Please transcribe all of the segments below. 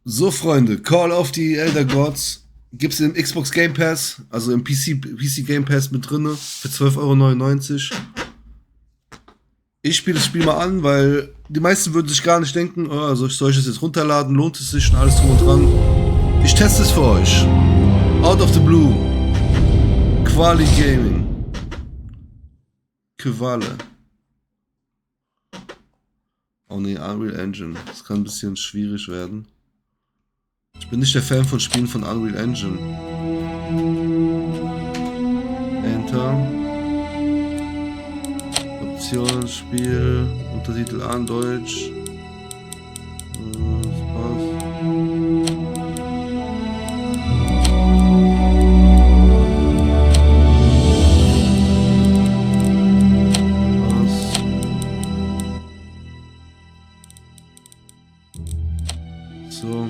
So, Freunde, Call of the Elder Gods gibt's im Xbox Game Pass, also im PC Game Pass mit drinne für 12,99 €. Ich spiele das Spiel mal an, weil die meisten würden sich gar nicht denken, oh, also soll ich das jetzt runterladen, lohnt es sich und alles drum und dran. Ich teste es für euch. Out of the Blue. Quali Gaming. Quale. Oh ne, Unreal Engine. Das kann ein bisschen schwierig werden. Ich bin nicht der Fan von Spielen von Unreal Engine. Enter. Optionen, Spiel, Untertitel an, Deutsch. Das passt. So.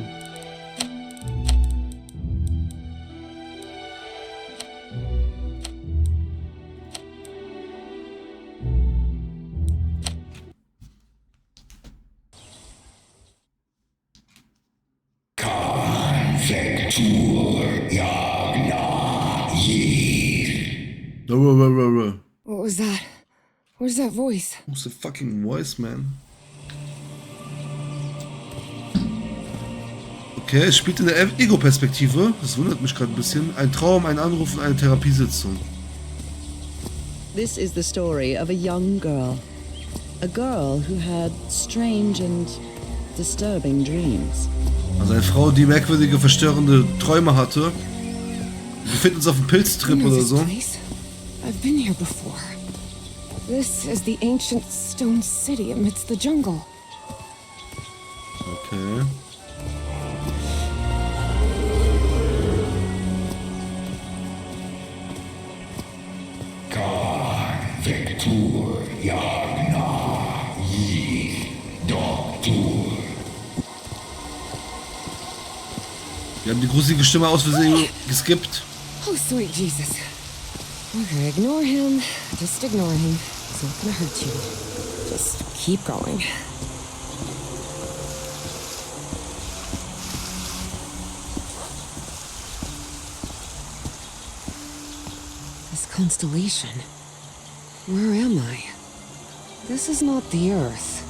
What was that? Where's that voice? Who's the fucking voice, man? Okay, es spielt in der Ego-Perspektive. Das wundert mich gerade ein bisschen. Ein Traum, ein Anruf und eine Therapiesitzung. This is the story of a young girl. A girl who had strange and disturbing dreams. Also eine Frau, die merkwürdige, verstörende Träume hatte. Wir befinden uns auf einem Pilztrip oder so. I've been here before. This is the ancient stone city amidst the jungle. Okay. Wir haben die gruselige Stimme aus Versehen geskippt. Oh, sweet Jesus. Okay, ignore him. Just ignore him. It's not gonna hurt you. Just keep going. This constellation. Where am I? This is not the Earth.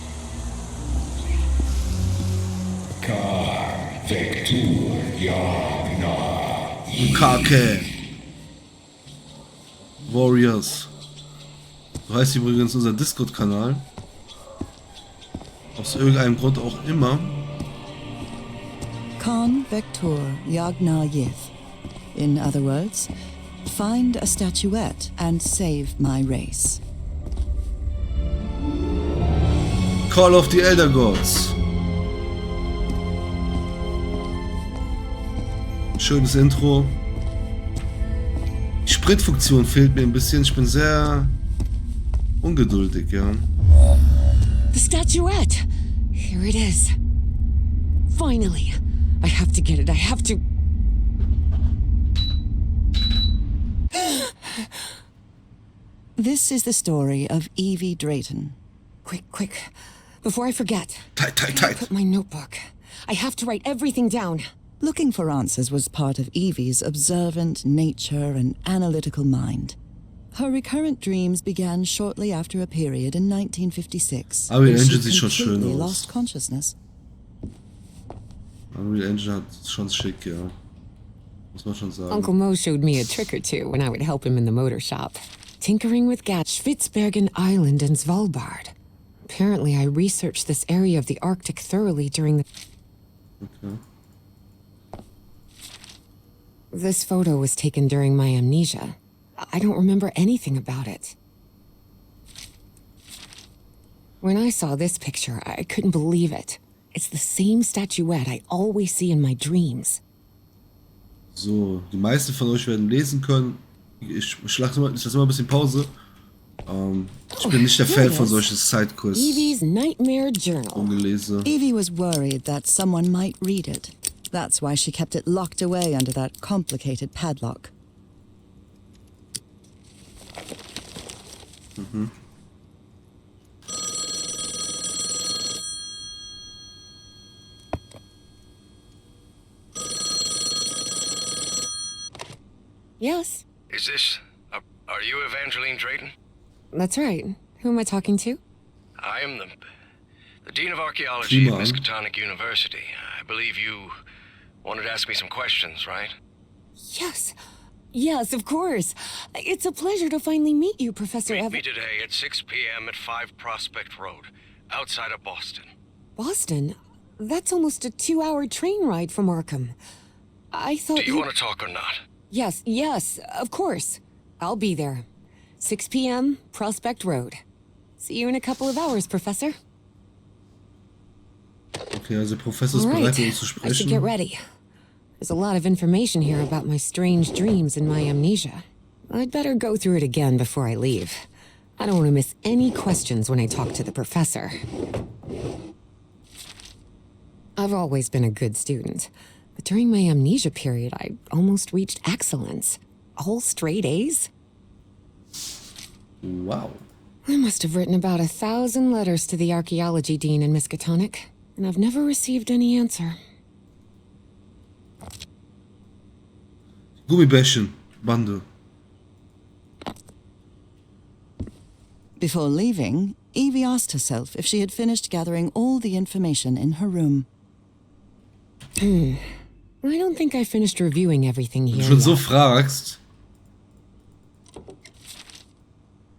Ukake. Warriors. So heißt übrigens unser Discord-Kanal. Aus irgendeinem Grund auch immer. Khan Vector Yagna Yith. In other words, find a statuette and save my race. Call of the Elder Gods. Schönes Intro. Die Sprintfunktion fehlt mir ein bisschen. Ich bin sehr ungeduldig, ja. The statuette! Here it is. Finally. I have to get it. I have to... This is the story of Evie Drayton. Quick. Before I forget. Tight. Put my notebook. I have to write everything down. Looking for answers was part of Evie's observant nature and analytical mind. Her recurrent dreams began shortly after a period in 1956. Unreal when she Engine sieht schon schön completely aus. lost consciousness. Unreal Engine hat schon schick, ja. Muss man schon sagen. Uncle Mo showed me a trick or two when I would help him in the motor shop. Tinkering with Spitzbergen Island and Svalbard. Apparently I researched this area of the Arctic thoroughly during the... Okay. This photo was taken during my amnesia. I don't remember anything about it. When I saw this picture, I couldn't believe it. It's the same statuette I always see in my dreams. So, die meisten von euch werden lesen können. Ich lasse mal ein bisschen Pause. Ich bin nicht der Fan von solchen Sidequests. Evie's Nightmare Journal. Ungelese. Evie was worried that someone might read it. That's why she kept it locked away under that complicated padlock. Yes, Is this... are you Evangeline Drayton? that's right. Who am I talking to? I am the Dean of Archaeology at Prima. Miskatonic University. I believe you wanted to ask me some questions, right? Yes. Yes, of course. It's a pleasure to finally meet you, Professor Meet Ev... me today at 6 p.m. at 5 Prospect Road, outside of Boston. Boston? That's almost a 2-hour train ride from Arkham. I thought Do you want to talk or not? Yes, of course. I'll be there. 6 p.m., Prospect Road. See you in a couple of hours, Professor. Okay, also Professor ist All bereit, right, mit uns zu I should get sprechen. ready. There's a lot of information here about my strange dreams and my amnesia. I'd better go through it again before I leave. I don't want to miss any questions when I talk to the professor. I've always been a good student, but during my amnesia period, I almost reached excellence. All straight A's? Wow. I must have written about 1,000 letters to the archaeology dean in Miskatonic, and I've never received any answer. Gummibärchen, Bande. Before leaving, Evie asked herself if she had finished gathering all the information in her room. I don't think I finished reviewing everything Wenn here du schon so yet. fragst.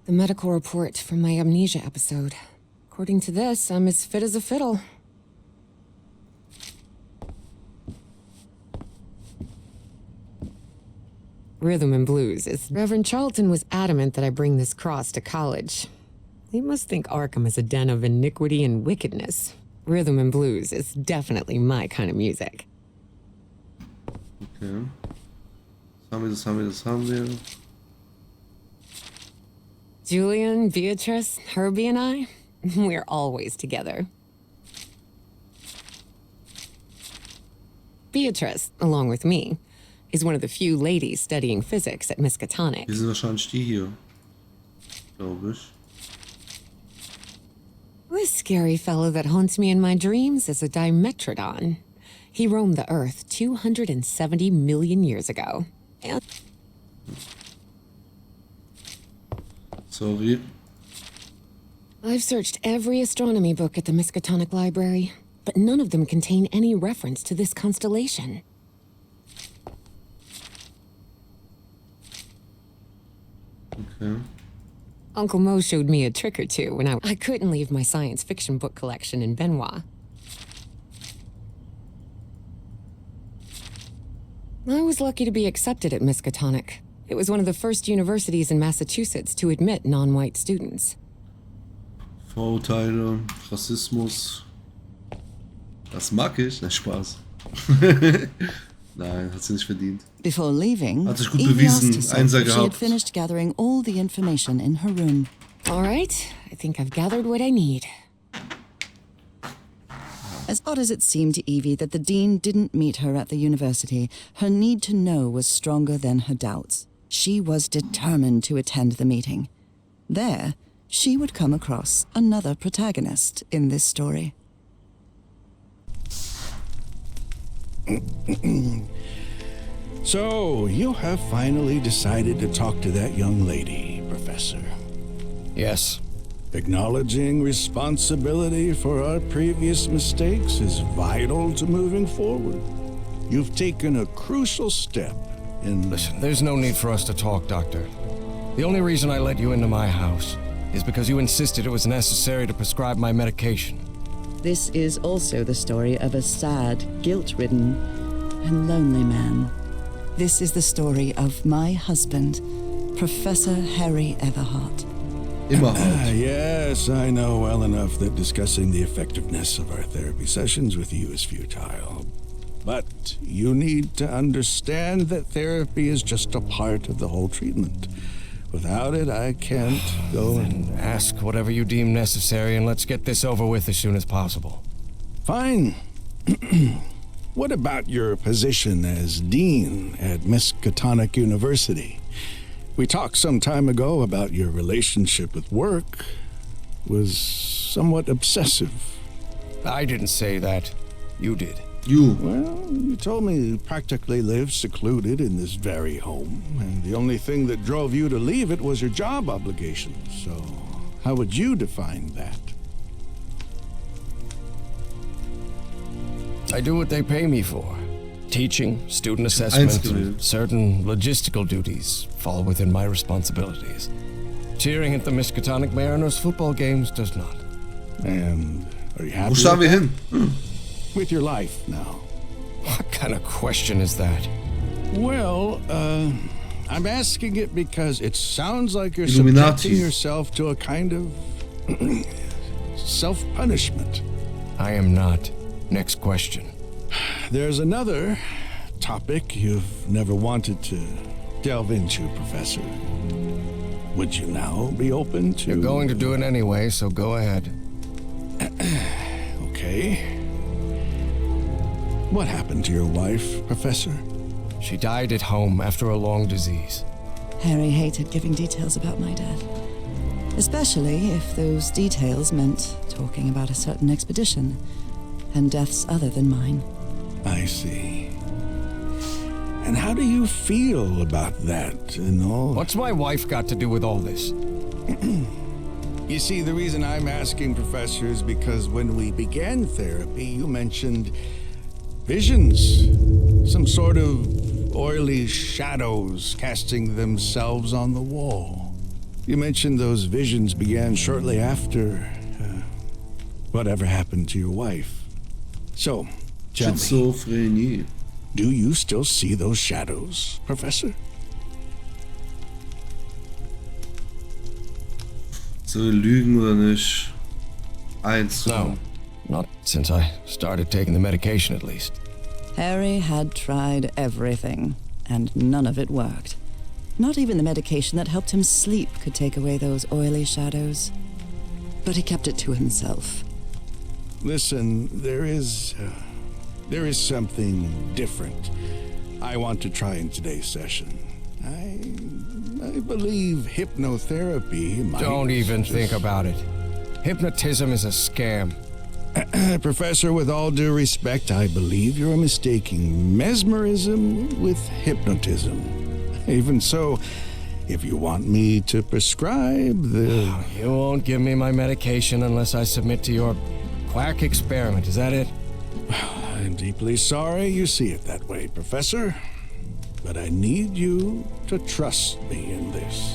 The medical report from my amnesia episode. According to this, I'm as fit as a fiddle. Rhythm and blues is... Reverend Charlton was adamant that I bring this cross to college. They must think Arkham is a den of iniquity and wickedness. Rhythm and blues is definitely my kind of music. Okay. Das haben wir. Julian, Beatrice, Herbie and I, we're always together. Beatrice, along with me, is one of the few ladies studying physics at Miskatonic. Wir sind wahrscheinlich die hier. Glaube ich. This scary fellow that haunts me in my dreams is a Dimetrodon. He roamed the Earth 270 million years ago. And Sorry. I've searched every astronomy book at the Miskatonic Library, but none of them contain any reference to this constellation. Okay. Uncle Mo showed me a trick or two when I couldn't leave my science fiction book collection in Benoit. I was lucky to be accepted at Miskatonic. It was one of the first universities in Massachusetts to admit non-white students. Vorurteile, Rassismus. Das mag ich. Na, Spaß. Nein, hat sie nicht verdient. Before leaving, Hat sich gut Evie asked bewiesen, herself Einser if she had gehabt. finished gathering all the information in her room. All right, I think I've gathered what I need. As odd as it seemed to Evie that the dean didn't meet her at the university, her need to know was stronger than her doubts. She was determined to attend the meeting. There, she would come across another protagonist in this story. So, you have finally decided to talk to that young lady, Professor. Yes. Acknowledging responsibility for our previous mistakes is vital to moving forward. You've taken a crucial step in... Listen, there's no need for us to talk, Doctor. The only reason I let you into my house is because you insisted it was necessary to prescribe my medication. This is also the story of a sad, guilt-ridden, and lonely man. This is the story of my husband, Professor Harry Everhart. Immer hart. Yes, I know well enough that discussing the effectiveness of our therapy sessions with you is futile. But you need to understand that therapy is just a part of the whole treatment. Without it, I can't go and... Ask whatever you deem necessary and let's get this over with as soon as possible. Fine. What about your position as dean at Miskatonic University? We talked some time ago about your relationship with work was somewhat obsessive. I didn't say that. You did. You. Well, you told me you practically lived secluded in this very home, and the only thing that drove you to leave it was your job obligations. So, how would you define that? I do what they pay me for. Teaching, student assessment, and certain logistical duties fall within my responsibilities. Cheering at the Miskatonic Mariners football games does not. And are you happy Wo schauen wir hin? with your life now? What kind of question is that? Well, I'm asking it because it sounds like you're Illuminati. subjecting yourself to a kind of self-punishment. I am not. Next question. There's another topic you've never wanted to delve into, Professor. Would you now be open to... You're going to do it anyway, so go ahead. Okay. What happened to your wife, Professor? She died at home after a long disease. Harry hated giving details about my death, especially if those details meant talking about a certain expedition and deaths other than mine. I see. And how do you feel about that and all? What's my wife got to do with all this? You see, the reason I'm asking, Professor, is because when we began therapy, you mentioned visions. Some sort of oily shadows casting themselves on the wall. You mentioned those visions began shortly after whatever happened to your wife. So, tell me, Schizophrenie. do you still see those shadows, Professor? Soll ich lügen oder nicht? Eins. No, not since I started taking the medication at least. Harry had tried everything, and none of it worked. Not even the medication that helped him sleep could take away those oily shadows. But he kept it to himself. Listen, there is something different I want to try in today's session. I believe hypnotherapy might... Don't even think about it. Hypnotism is a scam. Professor, with all due respect, I believe you're mistaking mesmerism with hypnotism. Even so, if you want me to prescribe the... You won't give me my medication unless I submit to your quack experiment, is that it? I'm deeply sorry you see it that way, Professor. But I need you to trust me in this.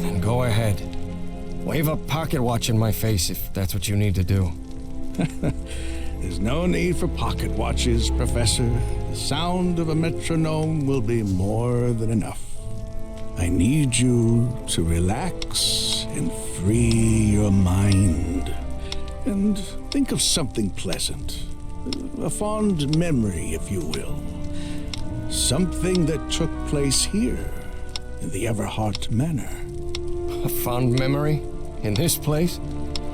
Then go ahead. Wave a pocket watch in my face if that's what you need to do. There's no need for pocket watches, Professor. The sound of a metronome will be more than enough. I need you to relax and free your mind. And think of something pleasant. A fond memory, if you will. Something that took place here, in the Everhart Manor. A fond memory? In this place?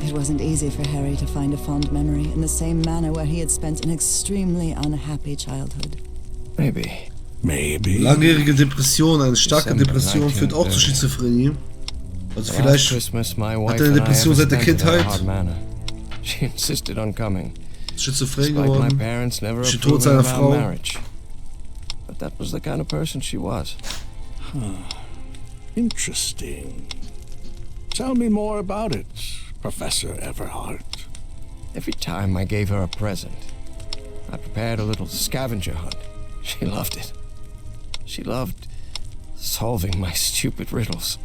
It wasn't easy for Harry to find a fond memory in the same manor where he had spent an extremely unhappy childhood. Maybe. Maybe. Langjährige Depression, eine starke Depression führt auch zur Schizophrenie. Also vielleicht hat er eine Depression seit der Kindheit. She insisted on coming. Schizophren Despite my geworden. parents never Ist Tod approving seiner of our Frau. marriage. But that was the kind of person she was. Interesting. Tell me more about it, Professor Everhart. Every time I gave her a present, I prepared a little scavenger hunt. She loved it. She loved solving my stupid riddles.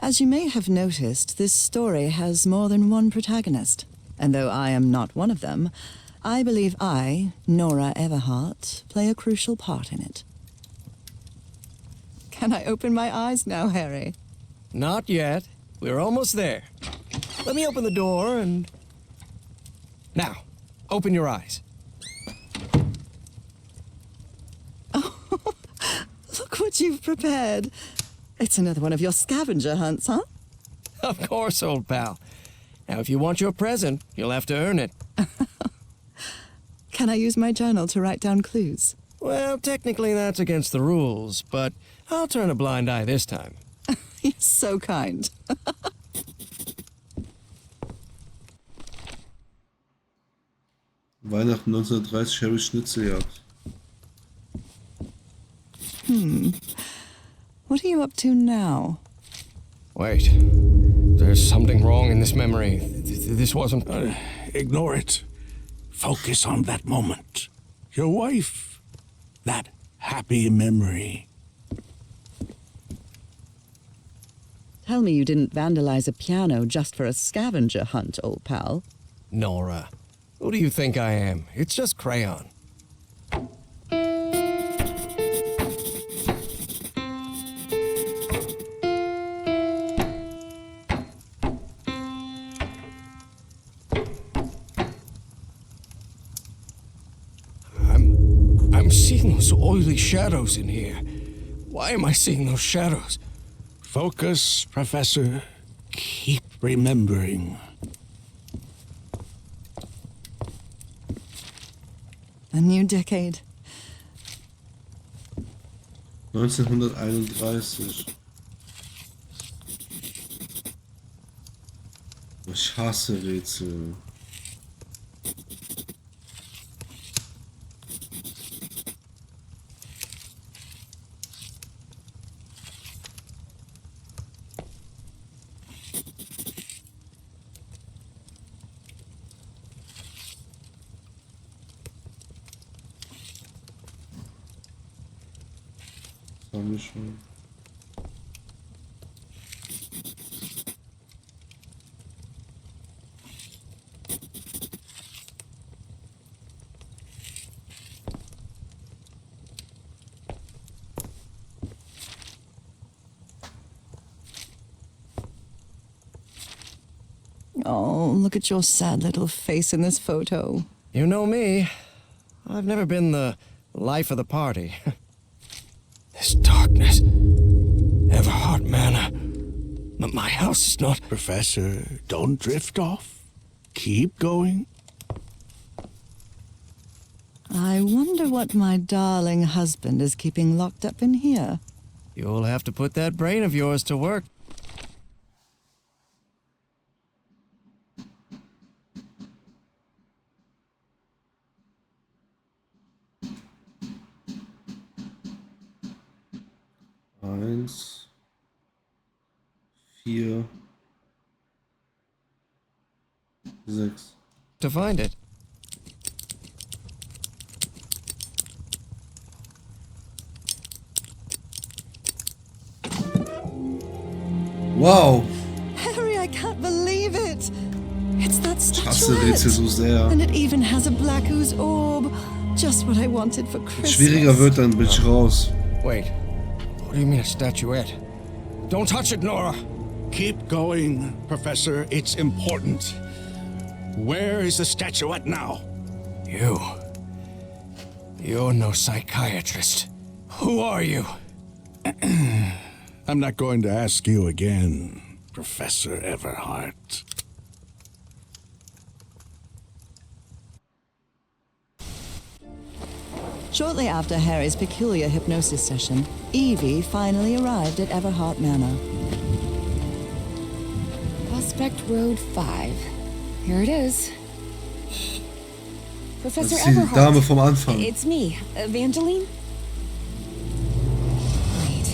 As you may have noticed, this story has more than one protagonist. And though I am not one of them, I believe I, Nora Everhart, play a crucial part in it. Can I open my eyes now, Harry? Not yet. We're almost there. Let me open the door and... Now, open your eyes. Look what you've prepared. It's another one of your scavenger hunts, huh? Of course, old pal. Now, if you want your present, you'll have to earn it. Can I use my journal to write down clues? Well, technically that's against the rules, but I'll turn a blind eye this time. You're so kind. Weihnachten 1930, Harry Schnitzeljagd. What are you up to now? Wait. There's something wrong in this memory. This wasn't... Ignore it. Focus on that moment. Your wife. That happy memory. Tell me you didn't vandalize a piano just for a scavenger hunt, old pal. Nora. Who do you think I am? It's just crayon. I'm seeing those oily shadows in here. Why am I seeing those shadows? Focus, Professor. Keep remembering. A new decade. 1931. Ich hasse Rätsel. Haben wir schon. Oh, look at your sad little face in this photo. You know me. I've never been the life of the party. This darkness. Everhart Manor. But my house is not... Professor, don't drift off. Keep going. I wonder what my darling husband is keeping locked up in here. You'll have to put that brain of yours to work. Eins, 4, 6. To find it. Wow! Harry, I can't believe it! It's that Ich hasse Rätsel so statuette! sehr. And it even has a black ooze orb. Just what I wanted for Wenn es Christmas. schwieriger wird, dann bin ich raus. Wait. What do you mean a statuette? Don't touch it, Nora! Keep going, Professor. It's important. Where is the statuette now? You're no psychiatrist. Who are you? I'm not going to ask you again, Professor Everhart. Shortly after Harry's peculiar hypnosis session, Evie finally arrived at Everhart Manor. Prospect Road 5. Here it is. Das Professor ist die Everhart. Dame vom Anfang. It's me, Evangeline. Wait.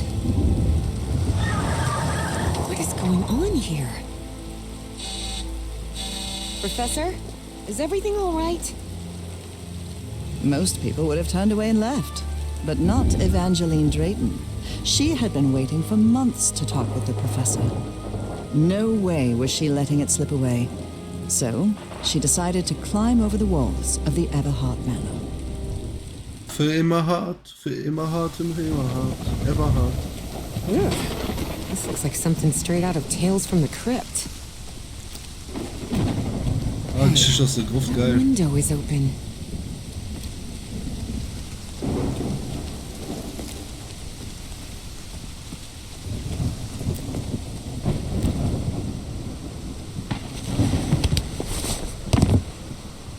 What is going on here? Professor, is everything all right? Most people would have turned away and left, but not Evangeline Drayton. She had been waiting for months to talk with the professor. No way was she letting it slip away. So, she decided to climb over the walls of the Everhart Manor. Für immer hart im Everhart. Everhart. Ugh. This looks like something straight out of Tales from the Crypt. Ah, Geschichte aus der Gruft, The geil. window is open.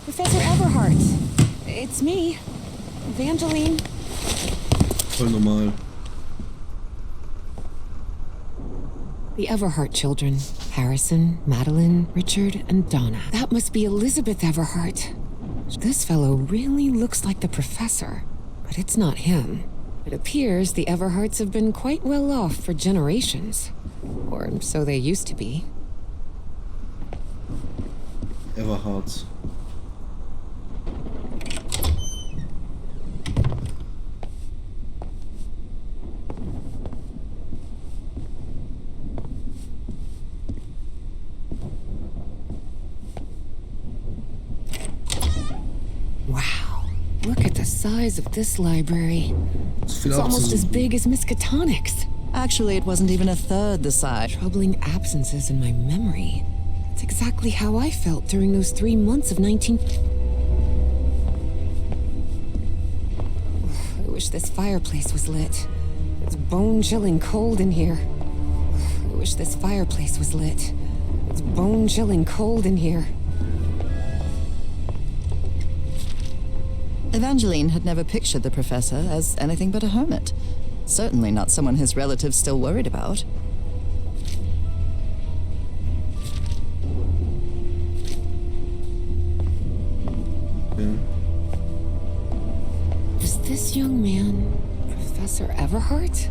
Professor Everhart. It's me, Evangeline. Voll normal. The Everhart children. Harrison, Madeline, Richard, and Donna. That must be Elizabeth Everhart. This fellow really looks like the professor, but it's not him. It appears the Everharts have been quite well off for generations. Or so they used to be. Everharts. Wow, look at the size of this library. It's It's almost as big as Miskatonic's. Actually, it wasn't even a third the size. Troubling absences in my memory. It's exactly how I felt during those 3 months of 19... I wish this fireplace was lit. It's bone-chilling cold in here. I wish this fireplace was lit. It's bone-chilling cold in here. Evangeline had never pictured the professor as anything but a hermit. Certainly not someone his relatives still worried about. Yeah. Is this young man Professor Everhart?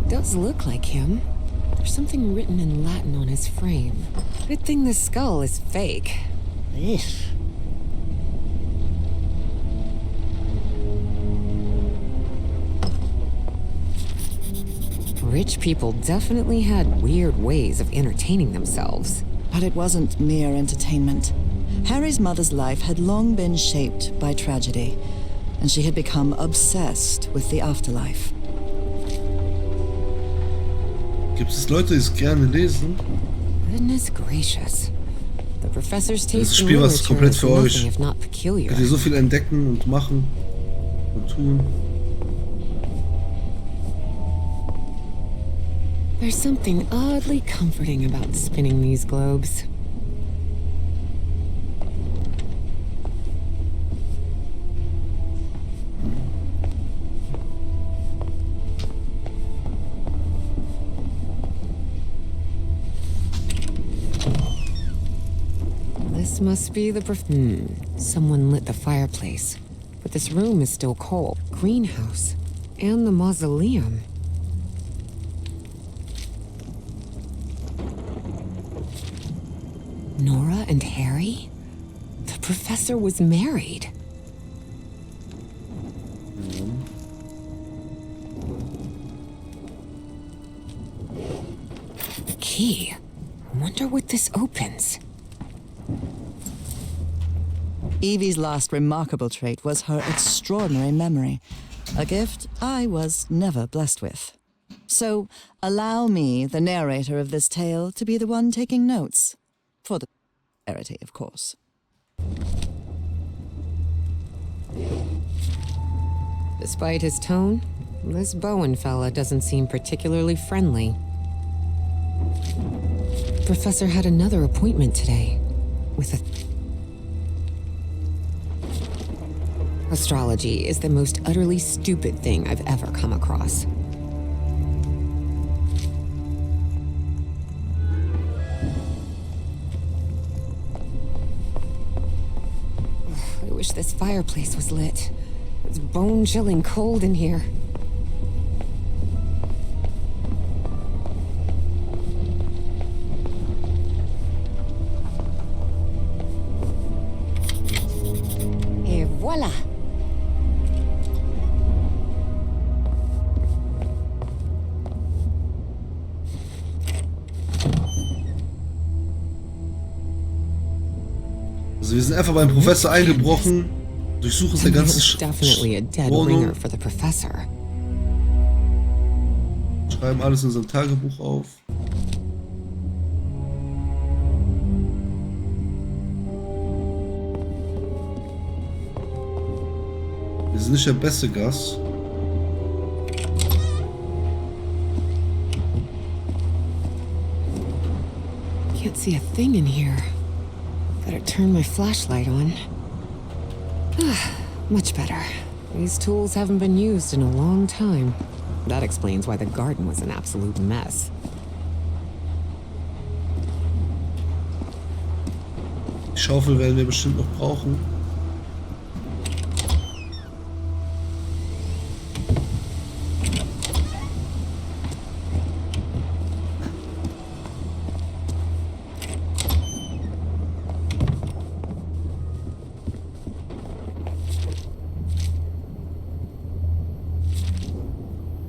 Does look like him. There's something written in Latin on his frame. Good thing the skull is fake. Eesh. Rich people definitely had weird ways of entertaining themselves. But it wasn't mere entertainment. Harry's mother's life had long been shaped by tragedy, and she had become obsessed with the afterlife. Gibt es Leute, die es gerne lesen? Goodness gracious. The professor's Das ist taste ein in Spiel, was literature komplett is für euch. nothing if not peculiar. Könnt ihr so viel entdecken und machen und tun. There's something oddly comforting about spinning these globes. This must be the Someone lit the fireplace, but this room is still cold. Greenhouse. And the mausoleum. Nora and Harry? The professor was married. The key. I wonder what this opens. Evie's last remarkable trait was her extraordinary memory, a gift I was never blessed with. So allow me, the narrator of this tale, to be the one taking notes. For the posterity, of course. Despite his tone, this Bowen fella doesn't seem particularly friendly. Professor had another appointment today with a... Astrology is the most utterly stupid thing I've ever come across. I wish this fireplace was lit. It's bone-chilling cold in here. Et voilà! Also wir sind einfach beim Professor eingebrochen, durchsuchen der ganze Definitely a dead Wohnung, ringer for the professor. schreiben alles in unserem Tagebuch auf. Wir sind nicht der beste Gast. Can't see a thing in here. Better turn my flashlight on. Much better. These tools haven't been used in a long time. That explains why the garden was an absolute mess. Die Schaufel werden wir bestimmt noch brauchen.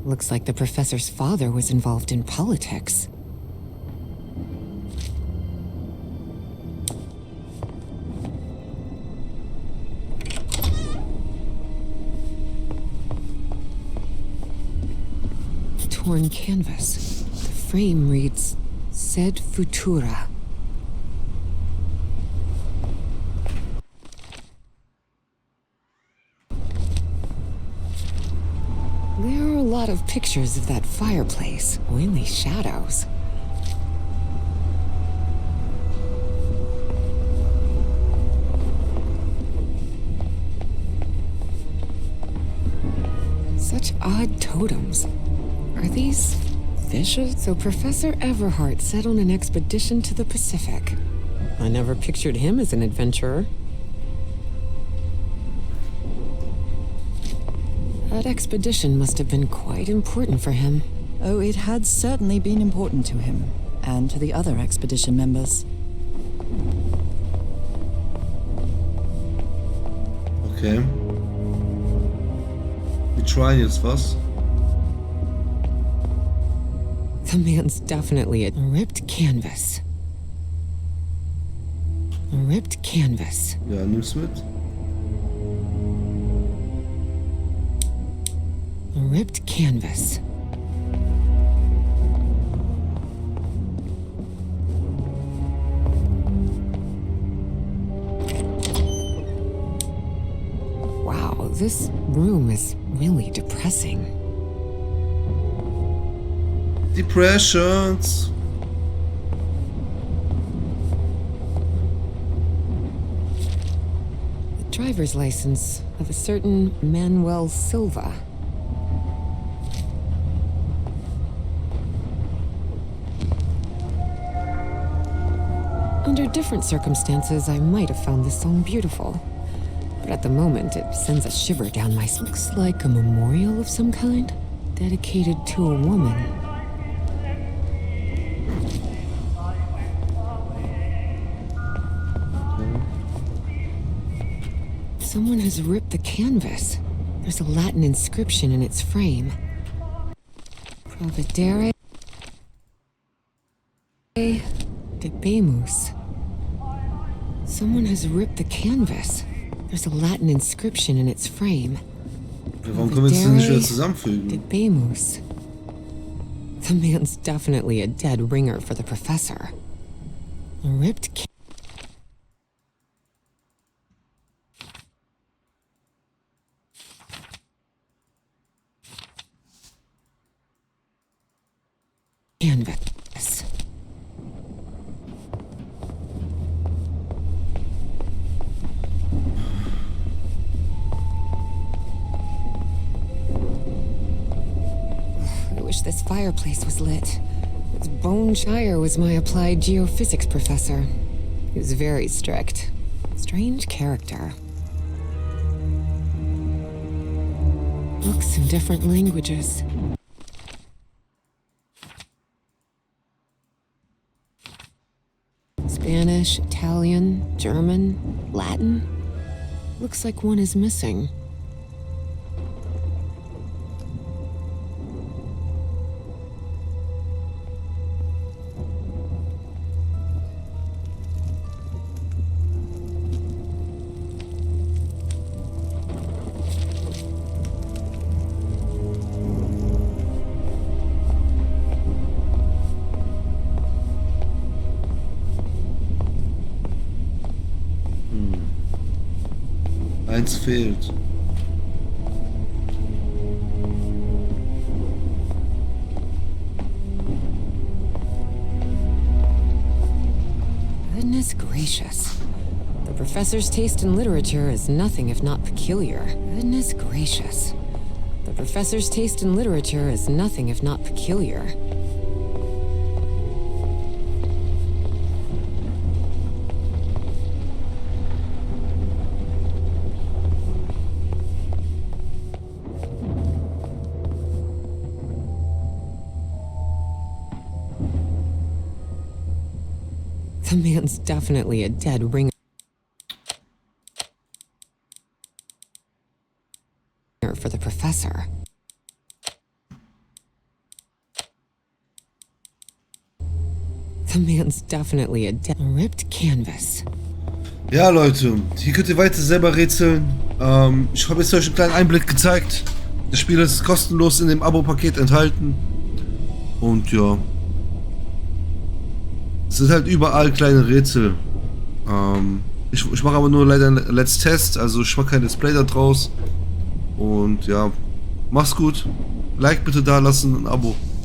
Looks like the professor's father was involved in politics. Torn canvas. The frame reads, Sed Futura. There are a lot of pictures of that fireplace, only shadows. Such odd totems. Are these fishes? So Professor Everhart set on an expedition to the Pacific. I never pictured him as an adventurer. That expedition must have been quite important for him. Oh, it had certainly been important to him, and to the other expedition members. Okay. Wir tryen jetzt was. The man's definitely a ripped canvas. A ripped canvas. Ja, nimm's mit. A ripped canvas. Wow, this room is really depressing. Depressions. The driver's license of a certain Manuel Silva. Under different circumstances, I might have found this song beautiful. But at the moment, it sends a shiver down my spine. Looks like a memorial of some kind, dedicated to a woman. Someone has ripped the canvas. There's a Latin inscription in its frame. Providere debemus. Someone has ripped the canvas. There's a Latin inscription in its frame. Warum können wir das denn nicht wieder zusammenfügen? Debemus. The man's definitely a dead ringer for the professor. A ripped canvas. I wish this fireplace was lit. Bone Shire was my applied geophysics professor. He was very strict. Strange character. Books in different languages. Spanish, Italian, German, Latin. Looks like one is missing. Eins fehlt. Goodness gracious. The professor's taste in literature is nothing if not peculiar. Goodness gracious. The professor's taste in literature is nothing if not peculiar. The man's definitely a dead ringer for the professor. The man's definitely a ripped canvas. Ja, Leute, hier könnt ihr weiter selber rätseln. Ich habe jetzt euch einen kleinen Einblick gezeigt. Das Spiel ist kostenlos in dem Abo-Paket enthalten. Und ja. Es sind halt überall kleine Rätsel. Ich mache aber nur leider einen Let's Test, also ich mache kein Display da draus. Und ja, mach's gut. Like bitte da lassen, ein Abo.